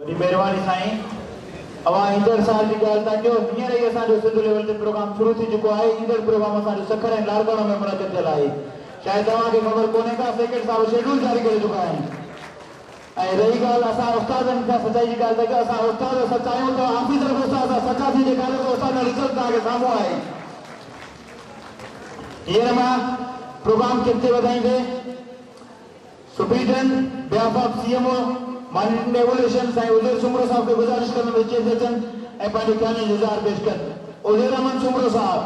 बड़ी मेहरबानी साईं। अवा ईंदड़ साल जी ॻाल्हि था कयो। हींअर ई असांजो सिंध लेवल ते प्रोग्राम शुरू थी चुको आहे। ईंदड़ प्रोग्राम असांजो सखर ऐं लालगढ़ में मुनक़िद थियल आहे। शायदि तव्हांखे ख़बर कोन्हे का सेक्रेटरी साहिब शेड्यूल जारी करे चुका आहिनि। ऐं रही ॻाल्हि असां उस्तादनि खां सचाई जी ॻाल्हि त असां उस्ताद सचा आहियूं त ऑफिसर बि उस्ताद सचा थी ॾेखारे थो। असांजो रिज़ल्ट तव्हांखे साम्हूं आहे। हींअर मां प्रोग्राम किथे वधाईंदे superintendent behalf of CMO monitoring evaluation Sain Uzair Soomro साहब के गुजारिश करने में चेत अचनि ऐं पंहिंजे ख़्याली जो इज़हार पेश कनि। उज़ैर अहमद सुमरो साहब।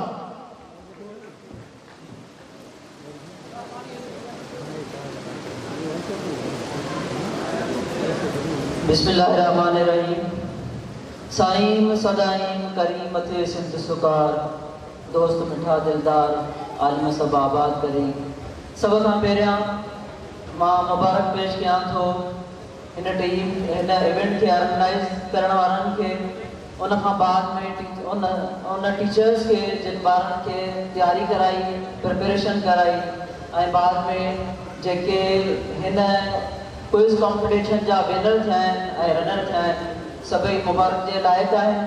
बिस्मिल्लाहिर्रहमानिर्रहीम। साईं सदाईं करीम थे सिंध सुकार, दोस्त मिठा दिलदार, आलिम सब आबाद करी। सब खां पहिरियां मां मुबारक पेश कयां थो इन इवेंट के ऑर्गेनाइज करण वारनि खे, उन खां बाद में उन टीचर्स के जिन ॿारनि खे तैयारी कराई, प्रिपरेशन कराई, ऐं बाद में जेके हिन क्विज़ कॉम्पिटिशन जा विनर थिया आहिनि ऐं रनर थिया आहिनि, सभई मुबारक जे लाइक़ आहिनि।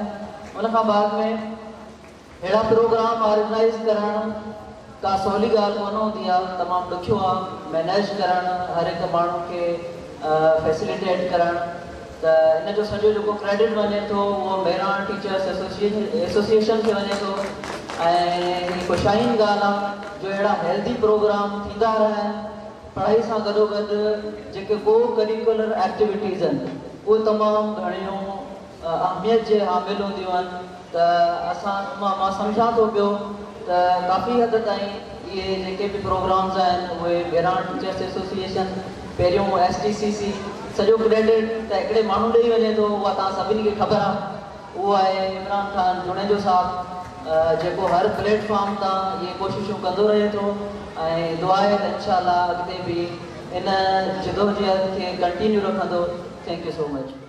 उन खां बाद में अहिड़ा प्रोग्राम ऑर्गेनाइज करणु का सवली ॻाल्हि कोन हूंदी आहे, तमामु ॾुखियो आहे मैनेज करणु, हर हिकु माण्हू खे फैसिलिटेट करणु। त इन जो सॼो जेको क्रेडिट वञे थो उहो मेरान टीचर्स एसोसिएशन खे वञे थो। ऐं हीअ ख़ुशाइनी ॻाल्हि आहे जो अहिड़ा हेल्दी प्रोग्राम थींदा रहनि, पढ़ाई सां गॾोगॾु जेके को करिकुलर एक्टिविटीज़ आहिनि उहे तमामु घणियूं अहमियत जे हामिल हूंदियूं आहिनि। त मां सम्झां थो पियो त काफ़ी हद ताईं इहे जेके बि प्रोग्राम्स आहिनि उहे मेरान टीचर्स एसोसिएशन, पहिरियों STCC, सॼो क्रेडिट त हिकिड़े माण्हू ॾेई वञे थो, उहा तव्हां सभिनी खे ख़बर आहे। उहो आहे इमरान ख़ान जुनेजो साहब, जेको हर प्लेटफॉर्म तां इहे कोशिशूं कंदो रहे थो। ऐं दुआ आहे त इंशाअल्लाह अॻिते बि इन जदोजहद खे कंटिन्यू रखंदो। Thank you so much.